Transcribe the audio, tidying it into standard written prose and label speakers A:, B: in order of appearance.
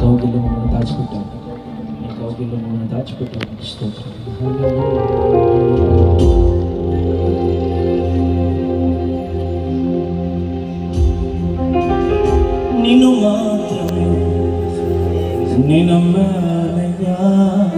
A: కౌగిల్లో మమ్మల్ని దాచిపెట్టావు, నీ కౌగిల్లో మమ్మల్ని దాచిపెట్టావు. స్తోత్రం. నిన్ను మాత్రమే నిన్నమ్మా